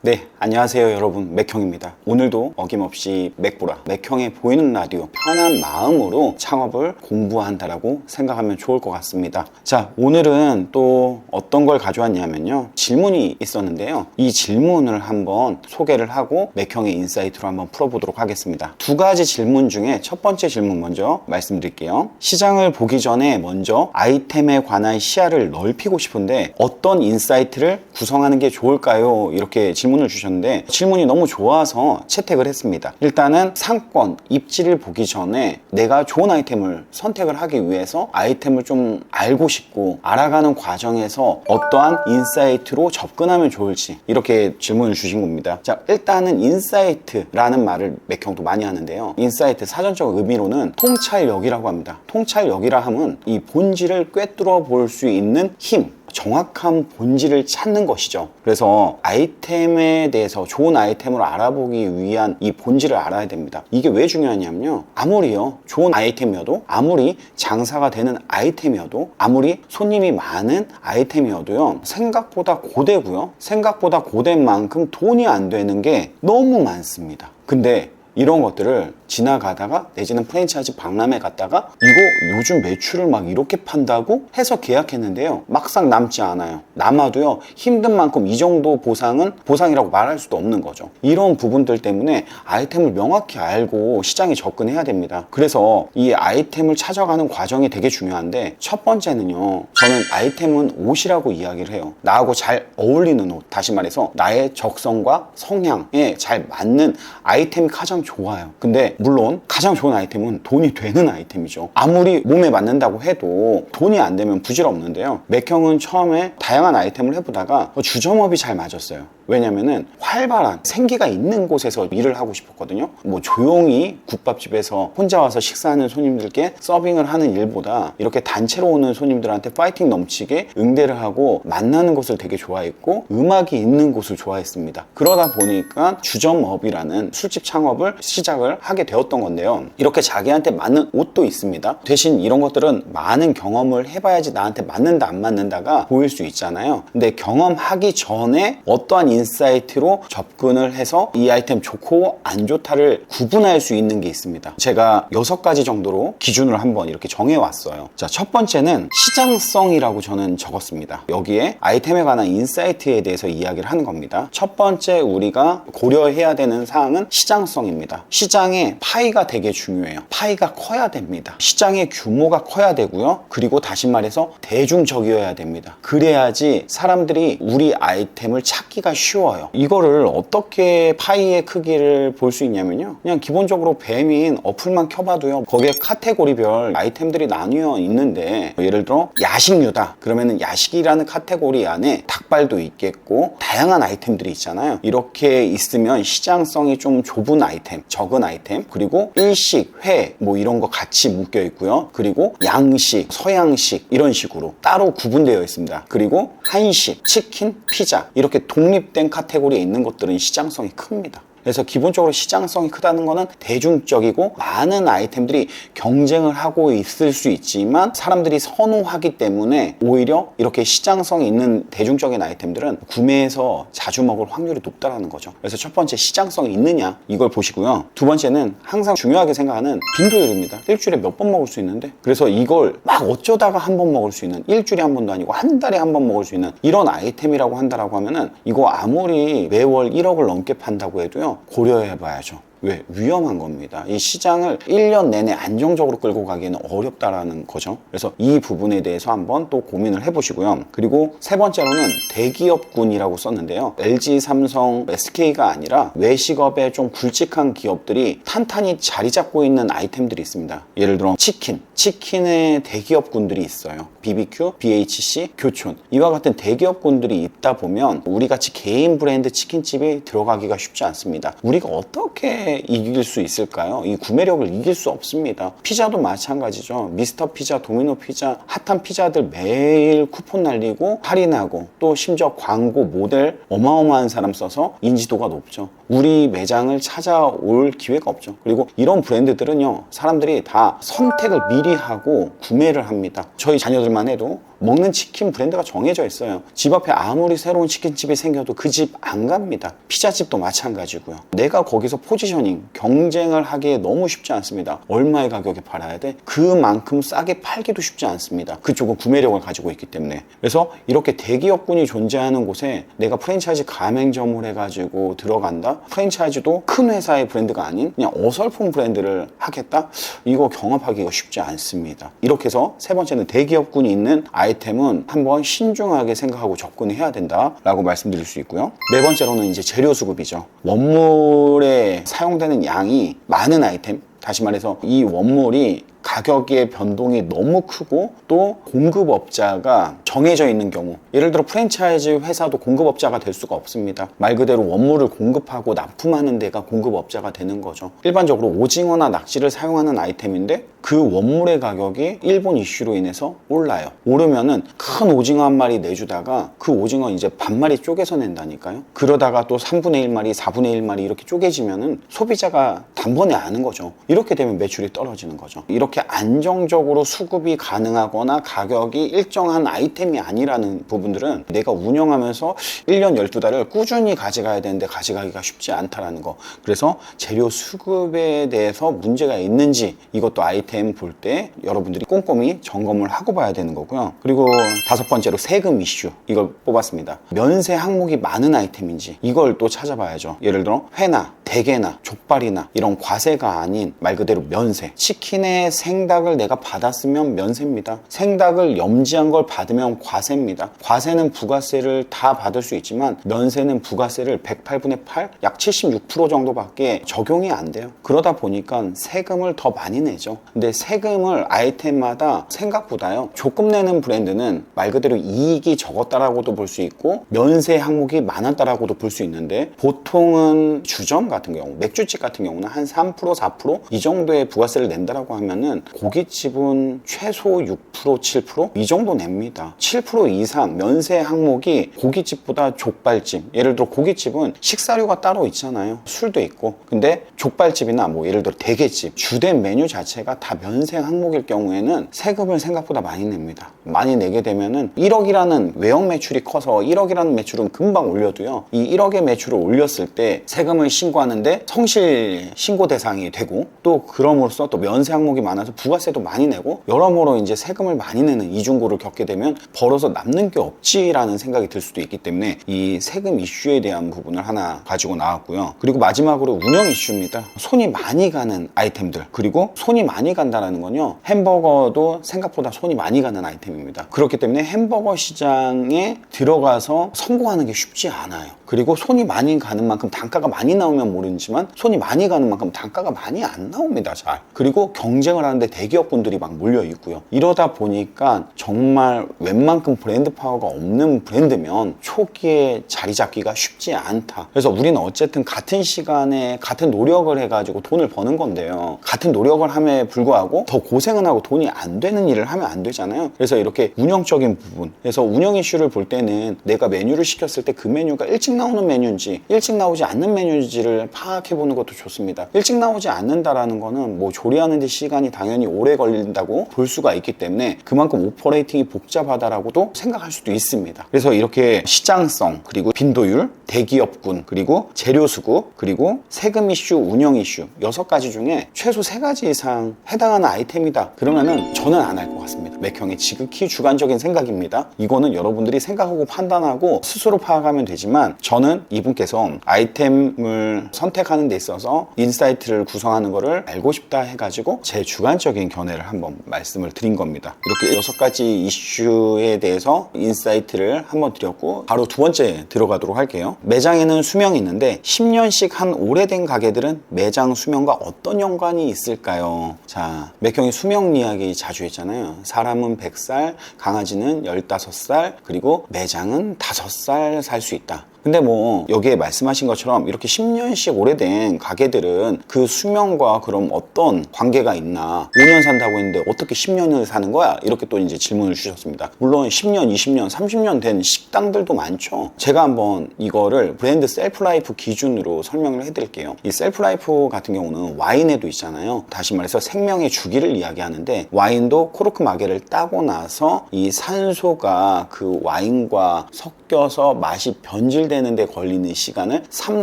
네, 안녕하세요 여러분, 맥형입니다. 오늘도 어김없이 맥보라, 맥형의 보이는 라디오 편한 마음으로 창업을 공부한다라고 생각하면 좋을 것 같습니다. 자, 오늘은 또 어떤 걸 가져왔냐면요, 질문이 있었는데요, 이 질문을 한번 소개를 하고 맥형의 인사이트로 한번 풀어보도록 하겠습니다. 두 가지 질문 중에 첫 번째 질문 먼저 말씀드릴게요. 시장을 보기 전에 먼저 아이템에 관한 시야를 넓히고 싶은데 어떤 인사이트를 구성하는 게 좋을까요? 이렇게 질문을 주셨는데, 질문이 너무 좋아서 채택을 했습니다. 일단은 상권, 입지를 보기 전에 내가 좋은 아이템을 선택을 하기 위해서 아이템을 좀 알고 싶고, 알아가는 과정에서 어떠한 인사이트로 접근하면 좋을지, 이렇게 질문을 주신 겁니다. 자, 일단은 인사이트라는 말을 맥형도 많이 하는데요, 인사이트 사전적 의미로는 통찰력이라고 합니다. 통찰력이라 함은 이 본질을 꿰뚫어 볼 수 있는 힘, 정확한 본질을 찾는 것이죠. 그래서 아이템에 대해서, 좋은 아이템을 알아보기 위한 이 본질을 알아야 됩니다. 이게 왜 중요하냐면요, 아무리요 좋은 아이템이어도, 아무리 장사가 되는 아이템이어도, 아무리 손님이 많은 아이템이어도요, 생각보다 고되고요, 생각보다 고된 만큼 돈이 안 되는 게 너무 많습니다. 근데 이런 것들을 지나가다가, 내지는 프랜차이즈 박람회 갔다가 이거 요즘 매출을 막 이렇게 판다고 해서 계약했는데요, 막상 남지 않아요. 남아도요, 힘든 만큼 이 정도 보상은 보상이라고 말할 수도 없는 거죠. 이런 부분들 때문에 아이템을 명확히 알고 시장에 접근해야 됩니다. 그래서 이 아이템을 찾아가는 과정이 되게 중요한데, 첫 번째는요, 저는 아이템은 옷이라고 이야기를 해요. 나하고 잘 어울리는 옷, 다시 말해서 나의 적성과 성향에 잘 맞는 아이템이 가장 좋아요. 근데 물론 가장 좋은 아이템은 돈이 되는 아이템이죠. 아무리 몸에 맞는다고 해도 돈이 안 되면 부질없는데요, 맥형은 처음에 다양한 아이템을 해보다가 주점업이 잘 맞았어요. 왜냐면은 활발한 생기가 있는 곳에서 일을 하고 싶었거든요. 뭐 조용히 국밥집에서 혼자 와서 식사하는 손님들께 서빙을 하는 일보다, 이렇게 단체로 오는 손님들한테 파이팅 넘치게 응대를 하고 만나는 곳을 되게 좋아했고, 음악이 있는 곳을 좋아했습니다. 그러다 보니까 주점업이라는 술집 창업을 시작을 하게 되었던 건데요, 이렇게 자기한테 맞는 옷도 있습니다. 대신 이런 것들은 많은 경험을 해봐야지 나한테 맞는다 안 맞는다가 보일 수 있잖아요. 근데 경험하기 전에 어떠한 인사이트로 접근을 해서 이 아이템 좋고 안 좋다를 구분할 수 있는 게 있습니다. 제가 6가지 정도로 기준을 한번 이렇게 정해왔어요. 자, 첫 번째는 시장성이라고 저는 적었습니다. 여기에 아이템에 관한 인사이트에 대해서 이야기를 하는 겁니다. 첫 번째 우리가 고려해야 되는 사항은 시장성입니다. 시장의 파이가 되게 중요해요. 파이가 커야 됩니다. 시장의 규모가 커야 되고요, 그리고 다시 말해서 대중적이어야 됩니다. 그래야지 사람들이 우리 아이템을 찾기가 쉬워요. 이거를 어떻게 파이의 크기를 볼 수 있냐면요, 그냥 기본적으로 배민 어플만 켜봐도요, 거기에 카테고리별 아이템들이 나뉘어 있는데, 예를 들어 야식류다 그러면은 야식이라는 카테고리 안에 닭발도 있겠고 다양한 아이템들이 있잖아요. 이렇게 있으면 시장성이 좀 좁은 아이템, 적은 아이템, 그리고 일식, 회 뭐 이런 거 같이 묶여 있고요, 그리고 양식, 서양식 이런 식으로 따로 구분되어 있습니다. 그리고 한식, 치킨, 피자, 이렇게 독립된 카테고리에 있는 것들은 시장성이 큽니다. 그래서 기본적으로 시장성이 크다는 거는 대중적이고 많은 아이템들이 경쟁을 하고 있을 수 있지만 사람들이 선호하기 때문에 오히려 이렇게 시장성이 있는 대중적인 아이템들은 구매해서 자주 먹을 확률이 높다는 거죠. 그래서 첫 번째, 시장성이 있느냐, 이걸 보시고요. 두 번째는 항상 중요하게 생각하는 빈도율입니다. 일주일에 몇 번 먹을 수 있는데, 그래서 이걸 막 어쩌다가 한 번 먹을 수 있는, 일주일에 한 번도 아니고 한 달에 한 번 먹을 수 있는 이런 아이템이라고 한다라고 하면은, 이거 아무리 매월 1억을 넘게 판다고 해도요, 고려해 봐야죠. 왜? 위험한 겁니다. 이 시장을 1년 내내 안정적으로 끌고 가기에는 어렵다라는 거죠. 그래서 이 부분에 대해서 한번 또 고민을 해보시고요. 그리고 세 번째로는 대기업군이라고 썼는데요, LG, 삼성, SK가 아니라 외식업에 좀 굵직한 기업들이 탄탄히 자리 잡고 있는 아이템들이 있습니다. 예를 들어 치킨의 대기업군들이 있어요. BBQ, BHC, 교촌, 이와 같은 대기업군들이 있다 보면 우리같이 개인 브랜드 치킨집이 들어가기가 쉽지 않습니다. 우리가 어떻게 이길 수 있을까요? 이 구매력을 이길 수 없습니다. 피자도 마찬가지죠. 미스터 피자, 도미노 피자, 핫한 피자들 매일 쿠폰 날리고 할인하고, 또 심지어 광고, 모델 어마어마한 사람 써서 인지도가 높죠. 우리 매장을 찾아올 기회가 없죠. 그리고 이런 브랜드들은요, 사람들이 다 선택을 미리 하고 구매를 합니다. 저희 자녀들만 해도 먹는 치킨 브랜드가 정해져 있어요. 집 앞에 아무리 새로운 치킨집이 생겨도 그 집 안 갑니다. 피자집도 마찬가지고요. 내가 거기서 포지셔닝, 경쟁을 하기에 너무 쉽지 않습니다. 얼마의 가격에 팔아야 돼? 그만큼 싸게 팔기도 쉽지 않습니다. 그쪽은 구매력을 가지고 있기 때문에. 그래서 이렇게 대기업군이 존재하는 곳에 내가 프랜차이즈 가맹점을 해가지고 들어간다? 프랜차이즈도 큰 회사의 브랜드가 아닌 그냥 어설픈 브랜드를 하겠다? 이거 경험하기가 쉽지 않습니다. 이렇게 해서 세 번째는 대기업군이 있는 아이템은 한번 신중하게 생각하고 접근해야 된다라고 말씀드릴 수 있고요. 네 번째로는 이제 재료 수급이죠. 원물에 사용되는 양이 많은 아이템, 다시 말해서 이 원물이 가격의 변동이 너무 크고 또 공급업자가 정해져 있는 경우, 예를 들어 프랜차이즈 회사도 공급업자가 될 수가 없습니다. 말 그대로 원물을 공급하고 납품하는 데가 공급업자가 되는 거죠. 일반적으로 오징어나 낙지를 사용하는 아이템인데 그 원물의 가격이 일본 이슈로 인해서 올라요. 오르면은 큰 오징어 한 마리 내주다가 그 오징어 이제 반마리 쪼개서 낸다니까요. 그러다가 또 3분의 1마리, 4분의 1마리 이렇게 쪼개지면은 소비자가 단번에 아는 거죠. 이렇게 되면 매출이 떨어지는 거죠. 이렇게 안정적으로 수급이 가능하거나 가격이 일정한 아이템이 아니라는 부분들은 내가 운영하면서 1년 12달을 꾸준히 가져가야 되는데 가져가기가 쉽지 않다라는 거. 그래서 재료 수급에 대해서 문제가 있는지 이것도 아이템 볼 때 여러분들이 꼼꼼히 점검을 하고 봐야 되는 거고요. 그리고 다섯 번째로 세금 이슈, 이걸 뽑았습니다. 면세 항목이 많은 아이템인지 이걸 또 찾아봐야죠. 예를 들어 회나 대게나 족발이나 이런 과세가 아닌 말 그대로 면세. 치킨의 생닭을 내가 받았으면 면세입니다. 생닭을 염지한 걸 받으면 과세입니다. 과세는 부가세를 다 받을 수 있지만 면세는 부가세를 108분의 8, 약 76% 정도밖에 적용이 안 돼요. 그러다 보니까 세금을 더 많이 내죠. 근데 세금을 아이템마다 생각보다요, 조금 내는 브랜드는 말 그대로 이익이 적었다라고도 볼 수 있고 면세 항목이 많았다라고도 볼 수 있는데, 보통은 주점 같은 경우, 맥주집 같은 경우는 한 3%, 4% 이 정도의 부가세를 낸다라고 하면은 고깃집은 최소 6%, 7% 이 정도 냅니다. 7% 이상 면세 항목이 고깃집보다 족발집, 예를 들어 고깃집은 식사료가 따로 있잖아요. 술도 있고. 근데 족발집이나 뭐 예를 들어 대게집, 주된 메뉴 자체가 다 면세 항목일 경우에는 세금을 생각보다 많이 냅니다. 많이 내게 되면은 1억이라는 외형 매출이 커서 1억이라는 매출은 금방 올려도요, 이 1억의 매출을 올렸을 때 세금을 신고하는데 성실 신고 대상이 되고, 또 그럼으로써 또 면세 항목이 많아서 부가세도 많이 내고 여러모로 이제 세금을 많이 내는 이중고를 겪게 되면 벌어서 남는 게 없지라는 생각이 들 수도 있기 때문에 이 세금 이슈에 대한 부분을 하나 가지고 나왔고요. 그리고 마지막으로 운영 이슈입니다. 손이 많이 가는 아이템들, 그리고 손이 많이 간다라는 건요, 햄버거도 생각보다 손이 많이 가는 아이템입니다. 그렇기 때문에 햄버거 시장에 들어가서 성공하는 게 쉽지 않아요. 그리고 손이 많이 가는 만큼 단가가 많이 나오면 모르지만 손이 많이 가는 만큼 단가가 많이 안 나옵니다, 잘. 그리고 경쟁을 하는데 대기업분들이 막 몰려 있고요. 이러다 보니까 정말 웬만큼 브랜드 파워가 없는 브랜드면 초기에 자리 잡기가 쉽지 않다. 그래서 우리는 어쨌든 같은 시간에 같은 노력을 해가지고 돈을 버는 건데요, 같은 노력을 함에 불구하고 더 고생은 하고 돈이 안 되는 일을 하면 안 되잖아요. 그래서 이렇게 운영적인 부분, 그래서 운영 이슈를 볼 때는 내가 메뉴를 시켰을 때 그 메뉴가 일찍 나오는 메뉴인지 일찍 나오지 않는 메뉴인지를 파악해 보는 것도 좋습니다. 일찍 나오지 않는다라는 거는 뭐 조리하는 데 시간이 당연히 오래 걸린다고 볼 수가 있기 때문에 그만큼 오퍼레이팅이 복잡하다라고도 생각할 수도 있습니다. 그래서 이렇게 시장성, 그리고 빈도율, 대기업군, 그리고 재료 수급, 그리고 세금 이슈, 운영 이슈 6가지 중에 최소 3가지 이상 해당하는 아이템이다 그러면은 저는 안 할 것 같습니다. 맥형의 지극히 주관적인 생각입니다. 이거는 여러분들이 생각하고 판단하고 스스로 파악하면 되지만, 저는 이분께서 아이템을 선택하는 데 있어서 인사이트를 구성하는 거를 알고 싶다 해가지고 제 주관적인 견해를 한번 말씀을 드린 겁니다. 이렇게 6가지 이슈에 대해서 인사이트를 한번 드렸고, 바로 두 번째 들어가도록 할게요. 매장에는 수명이 있는데 10년씩 한 오래된 가게들은 매장 수명과 어떤 연관이 있을까요? 자, 맥형이 수명 이야기 자주 했잖아요. 사람은 100살, 강아지는 15살, 그리고 매장은 5살 살 수 있다. 근데 뭐 여기에 말씀하신 것처럼 이렇게 10년씩 오래된 가게들은 그 수명과 그럼 어떤 관계가 있나, 5년 산다고 했는데 어떻게 10년을 사는 거야? 이렇게 또 이제 질문을 주셨습니다. 물론 10년, 20년, 30년 된 식당들도 많죠. 제가 한번 이거를 브랜드 셀프라이프 기준으로 설명을 해드릴게요. 이 셀프라이프 같은 경우는 와인에도 있잖아요. 다시 말해서 생명의 주기를 이야기하는데, 와인도 코르크 마개를 따고 나서 이 산소가 그 와인과 섞여서 맛이 변질되는 데 걸리는 시간을 3,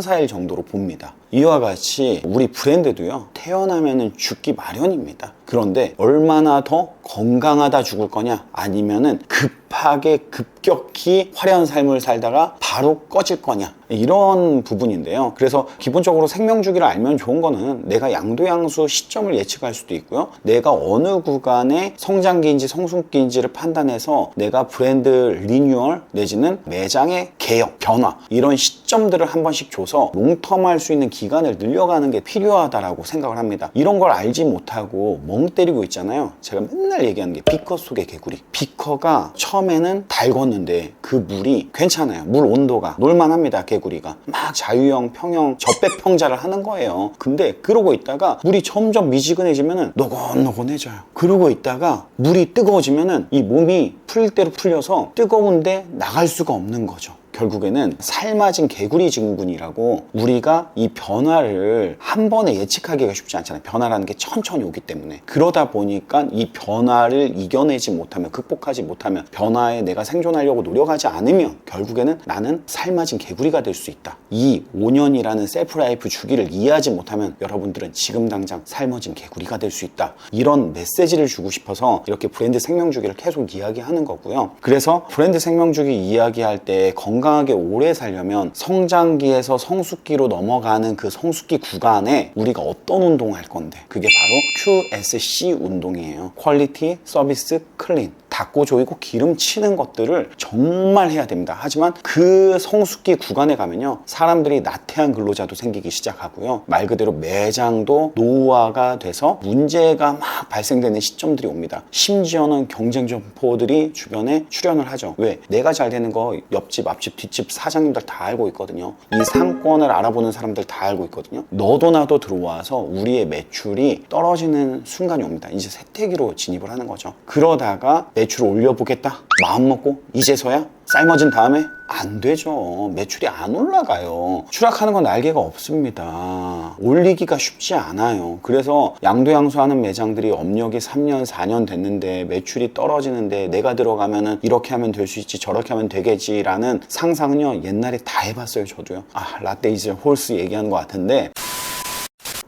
4일 정도로 봅니다. 이와 같이 우리 브랜드도요, 태어나면은 죽기 마련입니다. 그런데 얼마나 더 건강하다 죽을 거냐, 아니면은 급하게 급격히 화려한 삶을 살다가 바로 꺼질 거냐, 이런 부분인데요. 그래서 기본적으로 생명주기를 알면 좋은 거는 내가 양도양수 시점을 예측할 수도 있고요, 내가 어느 구간에 성장기인지 성숙기인지를 판단해서 내가 브랜드 리뉴얼 내지는 매장의 개혁, 변화, 이런 시점들을 한 번씩 줘서 롱텀할 수 있는 기간을 늘려가는 게 필요하다라고 생각을 합니다. 이런 걸 알지 못하고 멍 때리고 있잖아요. 제가 맨날 얘기하는 게 비커 속의 개구리. 비커가 처음에는 달궜는데 그 물이 괜찮아요. 물 온도가 놀만합니다. 개구리가 막 자유형, 평형, 적배평자를 하는 거예요. 근데 그러고 있다가 물이 점점 미지근해지면은 노곤노곤해져요. 그러고 있다가 물이 뜨거워지면은 이 몸이 풀릴 대로 풀려서 뜨거운데 나갈 수가 없는 거죠. 결국에는 삶아진 개구리 증후군이라고, 우리가 이 변화를 한 번에 예측하기가 쉽지 않잖아요. 변화라는 게 천천히 오기 때문에. 그러다 보니까 이 변화를 이겨내지 못하면, 극복하지 못하면, 변화에 내가 생존하려고 노력하지 않으면 결국에는 나는 삶아진 개구리가 될 수 있다. 이 5년이라는 셀프라이프 주기를 이해하지 못하면 여러분들은 지금 당장 삶아진 개구리가 될 수 있다. 이런 메시지를 주고 싶어서 이렇게 브랜드 생명주기를 계속 이야기하는 거고요. 그래서 브랜드 생명주기 이야기할 때 건강하게 오래 살려면 성장기에서 성숙기로 넘어가는 그 성숙기 구간에 우리가 어떤 운동을 할 건데, 그게 바로 QSC 운동이에요. 퀄리티, 서비스, 클린. 닦고 조이고 기름 치는 것들을 정말 해야 됩니다. 하지만 그 성숙기 구간에 가면요, 사람들이 나태한 근로자도 생기기 시작하고요, 말 그대로 매장도 노후화가 돼서 문제가 막 발생되는 시점들이 옵니다. 심지어는 경쟁 점포들이 주변에 출현을 하죠. 왜? 내가 잘 되는 거 옆집, 앞집, 뒷집 사장님들 다 알고 있거든요. 이 상권을 알아보는 사람들 다 알고 있거든요. 너도 나도 들어와서 우리의 매출이 떨어지는 순간이 옵니다. 이제 세태기로 진입을 하는 거죠. 그러다가 매출을 올려보겠다 마음 먹고 이제서야 삶아진 다음에 안 되죠. 매출이 안 올라가요. 추락하는 건 날개가 없습니다. 올리기가 쉽지 않아요. 그래서 양도양수하는 매장들이 업력이 3년, 4년 됐는데 매출이 떨어지는데, 내가 들어가면은 이렇게 하면 될 수 있지, 저렇게 하면 되겠지라는 상상은요, 옛날에 다 해봤어요. 저도요. 라떼 이즈 홀스 얘기하는 것 같은데,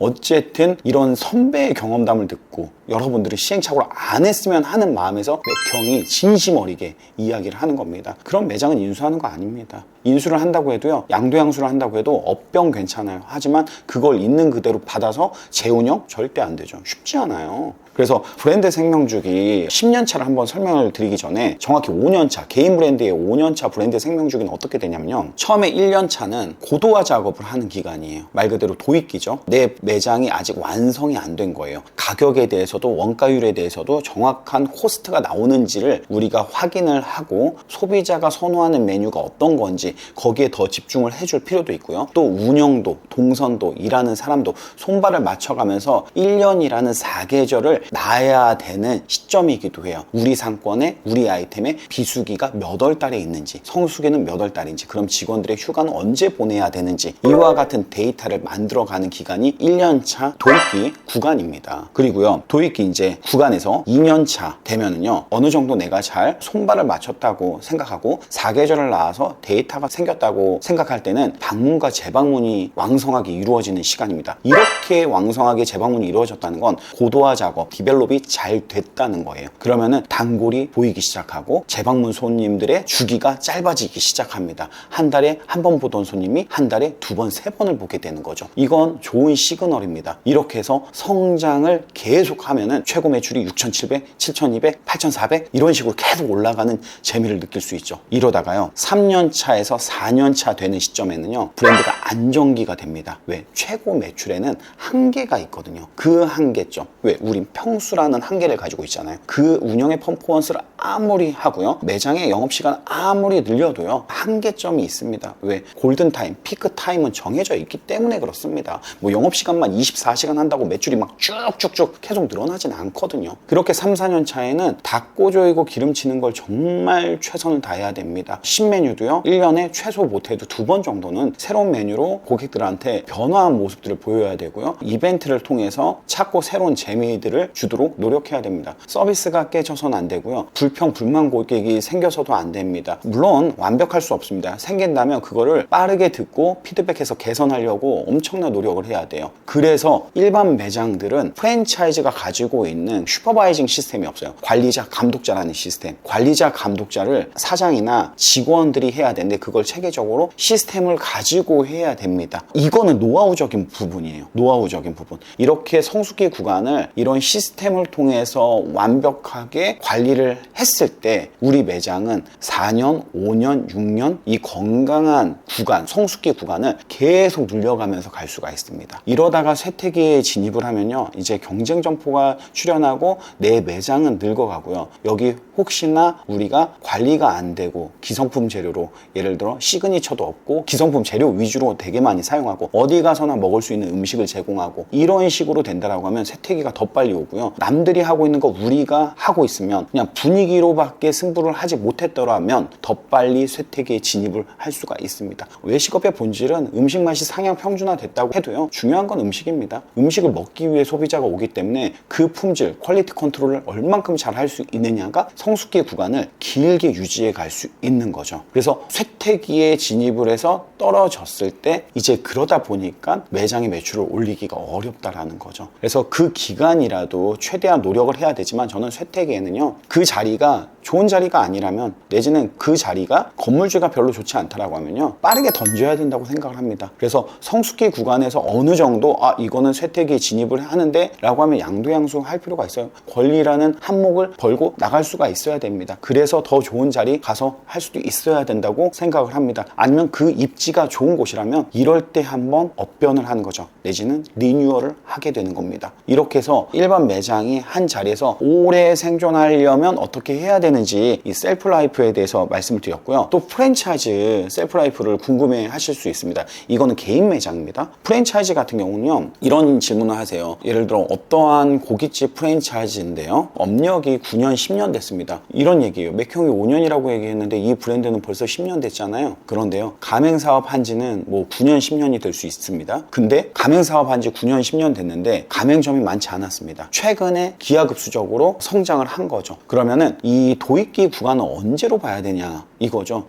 어쨌든 이런 선배의 경험담을 듣고 여러분들이 시행착오를 안 했으면 하는 마음에서 맥형이 진심 어리게 이야기를 하는 겁니다. 그럼 매장은 인수하는 거 아닙니다. 인수를 한다고 해도요, 양도양수를 한다고 해도 업병 괜찮아요. 하지만 그걸 있는 그대로 받아서 재운영 절대 안 되죠. 쉽지 않아요. 그래서 브랜드 생명주기 10년차를 한번 설명을 드리기 전에 정확히 5년차, 개인 브랜드의 5년차 브랜드 생명주기는 어떻게 되냐면요, 처음에 1년차는 고도화 작업을 하는 기간이에요. 말 그대로 도입기죠. 내 매장이 아직 완성이 안 된 거예요. 가격에 대해서도 원가율에 대해서도 정확한 코스트가 나오는지를 우리가 확인을 하고, 소비자가 선호하는 메뉴가 어떤 건지 거기에 더 집중을 해줄 필요도 있고요. 또 운영도, 동선도, 일하는 사람도 손발을 맞춰가면서 1년이라는 사계절을 놔야 되는 시점이기도 해요. 우리 상권에, 우리 아이템에 비수기가 몇 월 달에 있는지, 성수기는 몇 월 달인지, 그럼 직원들의 휴가는 언제 보내야 되는지, 이와 같은 데이터를 만들어가는 기간이 1년차 도입기 구간입니다. 그리고요, 도입기 이제 구간에서 2년차 되면은요, 어느 정도 내가 잘 손발을 맞췄다고 생각하고 사계절을 나와서 데이터가 생겼다고 생각할 때는 방문과 재방문이 왕성하게 이루어지는 시간입니다. 이렇게 왕성하게 재방문이 이루어졌다는 건 고도화 작업, 디벨롭이 잘 됐다는 거예요. 그러면은 단골이 보이기 시작하고 재방문 손님들의 주기가 짧아지기 시작합니다. 한 달에 한 번 보던 손님이 한 달에 2번, 3번을 보게 되는 거죠. 이건 좋은 시그널입니다. 이렇게 해서 성장을 계속하면 하면은 최고 매출이 6,700, 7,200, 8,400 이런 식으로 계속 올라가는 재미를 느낄 수 있죠. 이러다가요 3년 차에서 4년 차 되는 시점에는요 브랜드가 안정기가 됩니다. 왜? 최고 매출에는 한계가 있거든요. 그 한계점. 왜? 우린 평수라는 한계를 가지고 있잖아요. 그 운영의 퍼포먼스를 아무리 하고요 매장의 영업시간 아무리 늘려도요 한계점이 있습니다. 왜? 골든타임, 피크타임은 정해져 있기 때문에 그렇습니다. 뭐 영업시간만 24시간 한다고 매출이 막 쭉쭉쭉 계속 늘어나진 않거든요. 그렇게 3, 4년 차에는 닭꼬조이고 기름치는 걸 정말 최선을 다해야 됩니다. 신메뉴도요 1년에 최소 못해도 2번 정도는 새로운 메뉴로 고객들한테 변화한 모습들을 보여야 되고요 이벤트를 통해서 찾고 새로운 재미들을 주도록 노력해야 됩니다. 서비스가 깨져서는 안 되고요 불평, 불만 고객이 생겨서도 안 됩니다. 물론 완벽할 수 없습니다. 생긴다면 그거를 빠르게 듣고 피드백해서 개선하려고 엄청난 노력을 해야 돼요. 그래서 일반 매장들은 프랜차이즈가 가지고 있는 슈퍼바이징 시스템이 없어요. 관리자, 감독자라는 시스템. 관리자, 감독자를 사장이나 직원들이 해야 되는데 그걸 체계적으로 시스템을 가지고 해야 됩니다. 이거는 노하우적인 부분이에요. 노하우적인 부분. 이렇게 성숙기 구간을 이런 시스템을 통해서 완벽하게 관리를 했을 때 우리 매장은 4년, 5년, 6년 이 건강한 구간, 성숙기 구간을 계속 늘려가면서 갈 수가 있습니다. 이러다가 쇠퇴기에 진입을 하면요 이제 경쟁 점포가 출현하고 내 매장은 늙어가고요 여기 혹시나 우리가 관리가 안 되고 기성품 재료로 예를 들어 시그니처도 없고 기성품 재료 위주로 되게 많이 사용하고 어디 가서나 먹을 수 있는 음식을 제공하고 이런 식으로 된다라고 하면 쇠퇴기가 더 빨리 오고요 남들이 하고 있는 거 우리가 하고 있으면 그냥 분위기로밖에 승부를 하지 못했더라면 더 빨리 쇠퇴기에 진입을 할 수가 있습니다. 외식업의 본질은 음식 맛이 상향 평준화됐다고 해도요 중요한 건 음식입니다. 음식을 먹기 위해 소비자가 오기 때문에 그 품질, 퀄리티 컨트롤을 얼만큼 잘 할 수 있느냐가 성숙기 구간을 길게 유지해 갈 수 있는 거죠. 그래서 쇠퇴기에 진입을 해서 떨어졌을 때 이제 그러다 보니까 매장의 매출을 올리기가 어렵다라는 거죠. 그래서 그 기간이라도 최대한 노력을 해야 되지만 저는 쇠퇴기에는요 그 자리가 좋은 자리가 아니라면 내지는 그 자리가 건물주가 별로 좋지 않다라고 하면요 빠르게 던져야 된다고 생각을 합니다. 그래서 성숙기 구간에서 어느 정도 이거는 쇠퇴기에 진입을 하는데 라고 하면 양도양수 할 필요가 있어요. 권리라는 한몫을 벌고 나갈 수가 있어야 됩니다. 그래서 더 좋은 자리 가서 할 수도 있어야 된다고 생각을 합니다. 아니면 그 입지가 좋은 곳이라면 이럴 때 한번 업변을 하는 거죠. 내지는 리뉴얼을 하게 되는 겁니다. 이렇게 해서 일반 매장이 한 자리에서 오래 생존하려면 어떻게 해야 되는지 이 셀프라이프에 대해서 말씀을 드렸고요. 또 프랜차이즈 셀프라이프를 궁금해 하실 수 있습니다. 이거는 개인 매장입니다. 프랜차이즈 같은 경우는요 이런 질문을 하세요. 예를 들어 어떠한 고깃집 프랜차이즈인데요 업력이 9년 10년 됐습니다. 이런 얘기예요. 맥형이 5년이라고 얘기했는데 이 브랜드는 벌써 10년 됐잖아요. 그런데요 가맹사업 한 지는 뭐 9년 10년이 될 수 있습니다. 근데 가맹사업 한 지 9년 10년 됐는데 가맹점이 많지 않았습니다. 최근에 기하급수적으로 성장을 한 거죠. 그러면은 이 도입기 구간은 언제로 봐야 되냐 이거죠.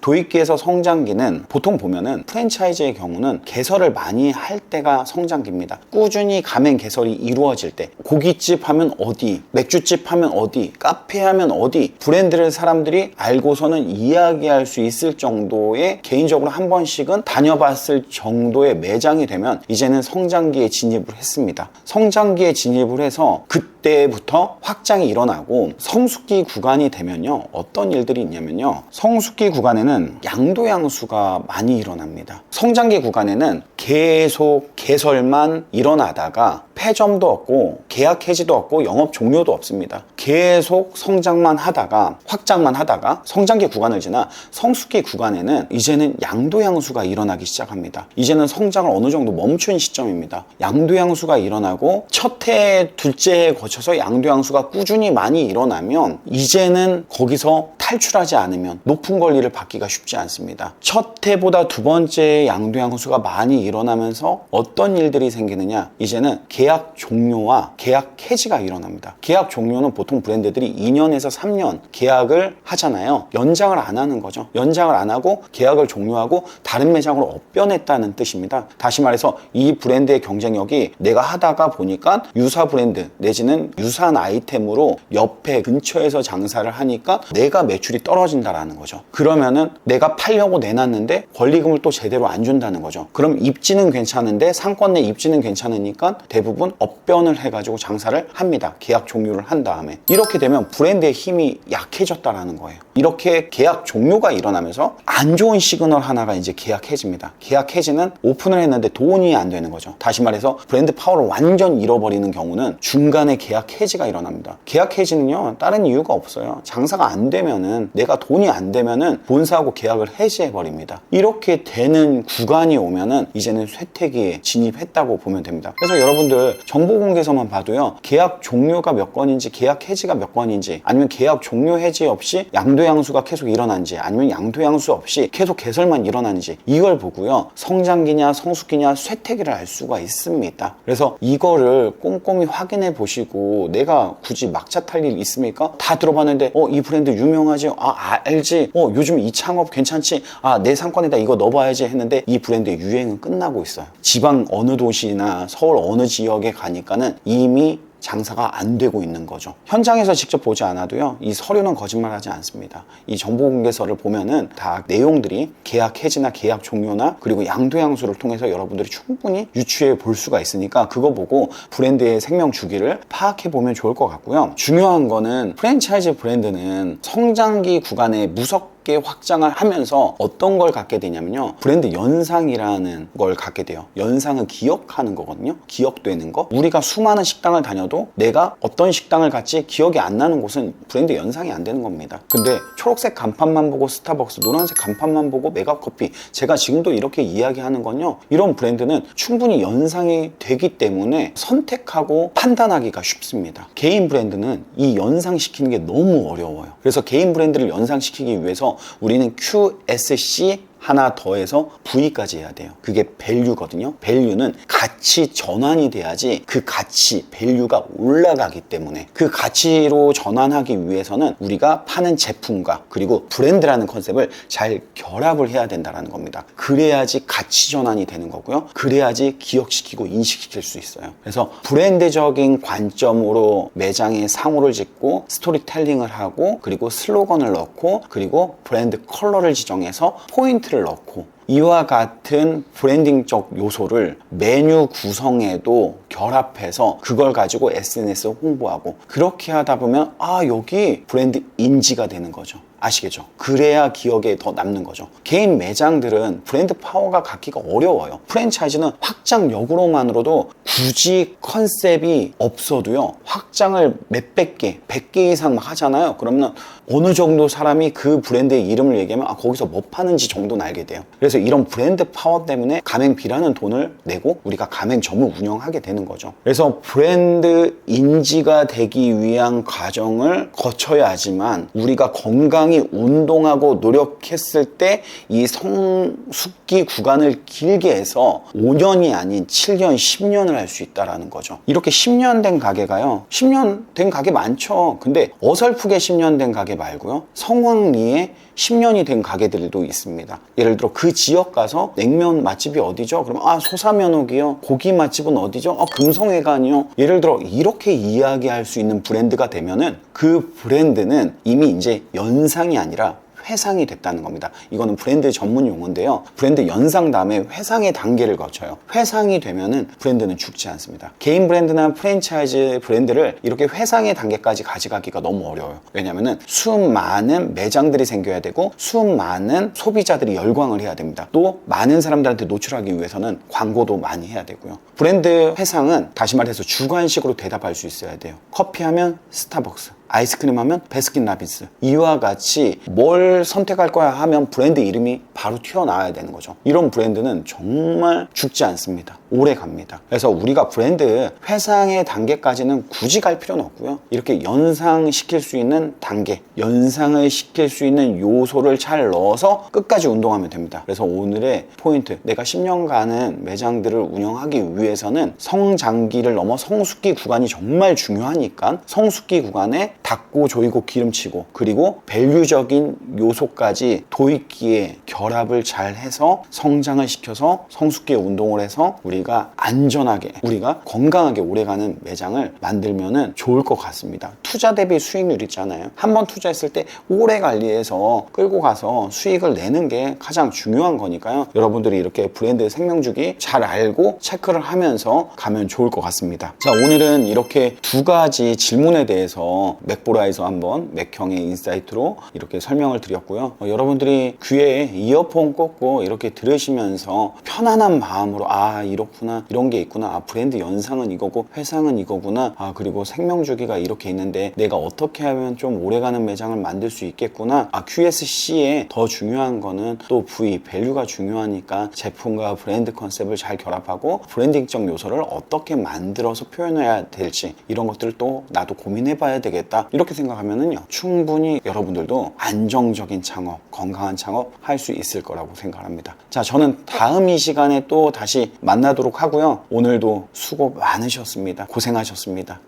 도입기에서 성장기는 보통 보면은 프랜차이즈의 경우는 개설을 많이 할 때가 성장기입니다. 꾸준히 가맹 개설이 이루어질 때 고깃집 하면 어디, 맥주집 하면 어디, 카페 하면 어디 브랜드를 사람들이 알고서는 이야기할 수 있을 정도의 개인적으로 한 번씩은 다녀봤을 정도의 매장이 되면 이제는 성장기에 진입을 했습니다. 성장기에 진입을 해서 그때부터 확장이 일어나고 성숙기 구간이 되면요 어떤 일들이 있냐면요 성숙기 구간에는 양도양수가 많이 일어납니다. 성장기 구간에는 계속 개설만 일어나다가 폐점도 없고 계약 해지도 없고 영업 종료도 없습니다. 계속 성장만 하다가 확장만 하다가 성장기 구간을 지나 성숙기 구간에는 이제는 양도양수가 일어나기 시작합니다. 이제는 성장을 어느 정도 멈춘 시점입니다. 양도양수가 일어나고 첫 해, 둘째 해에 거쳐서 양도양수가 꾸준히 많이 일어나면 이제는 거기서 탈출하지 않으면 높은 권리를 받기가 쉽지 않습니다. 첫 해보다 두 번째 양도양수가 많이 일어나면서 어떤 일들이 생기느냐 이제는 계약 종료와 계약 해지가 일어납니다. 계약 종료는 보통 브랜드들이 2년에서 3년 계약을 하잖아요. 연장을 안 하는 거죠. 연장을 안 하고 계약을 종료하고 다른 매장으로 업변했다는 뜻입니다. 다시 말해서 이 브랜드의 경쟁력이 내가 하다가 보니까 유사 브랜드 내지는 있는 유사한 아이템으로 옆에 근처에서 장사를 하니까 내가 매출이 떨어진다라는 거죠. 그러면은 내가 팔려고 내놨는데 권리금을 또 제대로 안 준다는 거죠. 그럼 입지는 괜찮은데 상권 내 입지는 괜찮으니까 대부분 업변을 해가지고 장사를 합니다. 계약 종료를 한 다음에. 이렇게 되면 브랜드의 힘이 약해졌다라는 거예요. 이렇게 계약 종료가 일어나면서 안 좋은 시그널 하나가 이제 계약 해지입니다. 계약 해지는 오픈을 했는데 돈이 안 되는 거죠. 다시 말해서 브랜드 파워를 완전 잃어버리는 경우는 중간에 계약 해지가 일어납니다. 계약 해지는요, 다른 이유가 없어요. 장사가 안 되면은, 내가 돈이 안 되면은 본사하고 계약을 해지해 버립니다. 이렇게 되는 구간이 오면은 이제는 쇠퇴기에 진입했다고 보면 됩니다. 그래서 여러분들 정보 공개서만 봐도요, 계약 종료가 몇 건인지, 계약 해지가 몇 건인지, 아니면 계약 종료 해지 없이 양도양수가 계속 일어난지, 아니면 양도양수 없이 계속 개설만 일어나는지, 이걸 보고요, 성장기냐 성숙기냐 쇠퇴기를 알 수가 있습니다. 그래서 이거를 꼼꼼히 확인해 보시고, 내가 굳이 막차 탈 일 있습니까? 다 들어봤는데 이 브랜드 유명하지? 알지? 요즘 이 창업 괜찮지? 내 상권에다 이거 넣어봐야지 했는데 이 브랜드의 유행은 끝나고 있어요. 지방 어느 도시나 서울 어느 지역에 가니까는 이미 장사가 안 되고 있는 거죠. 현장에서 직접 보지 않아도요, 이 서류는 거짓말하지 않습니다. 이 정보공개서를 보면은 다 내용들이 계약 해지나 계약 종료나 그리고 양도양수를 통해서 여러분들이 충분히 유추해 볼 수가 있으니까 그거 보고 브랜드의 생명 주기를 파악해 보면 좋을 것 같고요. 중요한 거는 프랜차이즈 브랜드는 성장기 구간에 무섭게 확장을 하면서 어떤 걸 갖게 되냐면요, 브랜드 연상이라는 걸 갖게 돼요. 연상은 기억하는 거거든요. 기억되는 거. 우리가 수많은 식당을 다녀도 내가 어떤 식당을 갔지 기억이 안 나는 곳은 브랜드 연상이 안 되는 겁니다. 근데 초록색 간판만 보고 스타벅스, 노란색 간판만 보고 메가커피, 제가 지금도 이렇게 이야기하는 건요, 이런 브랜드는 충분히 연상이 되기 때문에 선택하고 판단하기가 쉽습니다. 개인 브랜드는 이 연상시키는 게 너무 어려워요. 그래서 개인 브랜드를 연상시키기 위해서 우리는 QSC 하나 더해서 V까지 해야 돼요. 그게 밸류거든요. 밸류는 가치 전환이 돼야지 그 가치, 밸류가 올라가기 때문에 그 가치로 전환하기 위해서는 우리가 파는 제품과 그리고 브랜드라는 컨셉을 잘 결합을 해야 된다는 겁니다. 그래야지 가치 전환이 되는 거고요. 그래야지 기억시키고 인식시킬 수 있어요. 그래서 브랜드적인 관점으로 매장에 상호를 짓고 스토리텔링을 하고 그리고 슬로건을 넣고 그리고 브랜드 컬러를 지정해서 포인트 를 넣고 이와 같은 브랜딩적 요소를 메뉴 구성에도 결합해서 그걸 가지고 SNS 홍보하고 그렇게 하다 보면 여기 브랜드 인지가 되는 거죠. 아시겠죠? 그래야 기억에 더 남는 거죠. 개인 매장들은 브랜드 파워가 갖기가 어려워요. 프랜차이즈는 확장력으로만으로도 굳이 컨셉이 없어도요, 확장을 몇백 개, 100개 이상 막 하잖아요. 그러면 어느 정도 사람이 그 브랜드의 이름을 얘기하면 거기서 뭐 파는지 정도는 알게 돼요. 그래서 이런 브랜드 파워 때문에 가맹비라는 돈을 내고 우리가 가맹점을 운영하게 되는 거죠. 그래서 브랜드 인지가 되기 위한 과정을 거쳐야지만 우리가 건강히 운동하고 노력했을 때 이 성숙기 구간을 길게 해서 5년이 아닌 7년, 10년을 할 수 있다는 거죠. 이렇게 10년 된 가게가요, 10년 된 가게 많죠. 근데 어설프게 10년 된 가게 말고요, 성황리에 10년이 된 가게들도 있습니다. 예를 들어 그 지역 가서 냉면 맛집이 어디죠? 그러면 소사면옥이요. 고기 맛집은 어디죠? 금성회관이요. 예를 들어 이렇게 이야기할 수 있는 브랜드가 되면은 그 브랜드는 이미 이제 연상이 아니라 회상이 됐다는 겁니다. 이거는 브랜드 전문 용어인데요. 브랜드 연상 다음에 회상의 단계를 거쳐요. 회상이 되면은 브랜드는 죽지 않습니다. 개인 브랜드나 프랜차이즈 브랜드를 이렇게 회상의 단계까지 가져가기가 너무 어려워요. 왜냐면은 수많은 매장들이 생겨야 되고 수많은 소비자들이 열광을 해야 됩니다. 또 많은 사람들한테 노출하기 위해서는 광고도 많이 해야 되고요. 브랜드 회상은 다시 말해서 주관식으로 대답할 수 있어야 돼요. 커피하면 스타벅스, 아이스크림 하면 베스킨라빈스, 이와 같이 뭘 선택할 거야 하면 브랜드 이름이 바로 튀어나와야 되는 거죠. 이런 브랜드는 정말 죽지 않습니다. 오래 갑니다. 그래서 우리가 브랜드 회상의 단계까지는 굳이 갈 필요는 없고요. 이렇게 연상시킬 수 있는 단계, 연상을 시킬 수 있는 요소를 잘 넣어서 끝까지 운동하면 됩니다. 그래서 오늘의 포인트, 내가 10년간은 매장들을 운영하기 위해서는 성장기를 넘어 성숙기 구간이 정말 중요하니까 성숙기 구간에 닦고 조이고 기름치고 그리고 밸류적인 요소까지 도입기에 결합을 잘 해서 성장을 시켜서 성숙기에 운동을 해서 우리가 안전하게 우리가 건강하게 오래가는 매장을 만들면은 좋을 것 같습니다. 투자 대비 수익률 있잖아요. 한번 투자했을 때 오래 관리해서 끌고 가서 수익을 내는 게 가장 중요한 거니까요. 여러분들이 이렇게 브랜드 생명주기 잘 알고 체크를 하면서 가면 좋을 것 같습니다. 자, 오늘은 이렇게 두 가지 질문에 대해서 맥보라에서 한번 맥형의 인사이트로 이렇게 설명을 드렸고요. 여러분들이 귀에 이어폰 꽂고 이렇게 들으시면서 편안한 마음으로 아 이렇구나 이런 게 있구나 아 브랜드 연상은 이거고 회상은 이거구나 아 그리고 생명주기가 이렇게 있는데 내가 어떻게 하면 좀 오래가는 매장을 만들 수 있겠구나 아 QSC에 더 중요한 거는 또 V, 밸류가 중요하니까 제품과 브랜드 컨셉을 잘 결합하고 브랜딩적 요소를 어떻게 만들어서 표현해야 될지 이런 것들을 또 나도 고민해 봐야 되겠다 이렇게 생각하면은요 충분히 여러분들도 안정적인 창업, 건강한 창업 할 수 있을 거라고 생각합니다. 자, 저는 다음 이 시간에 또 다시 만나도록 하고요. 오늘도 수고 많으셨습니다. 고생하셨습니다.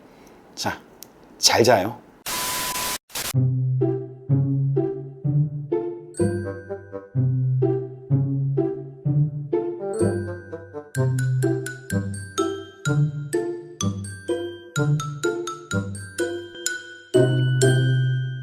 자, 잘 자요.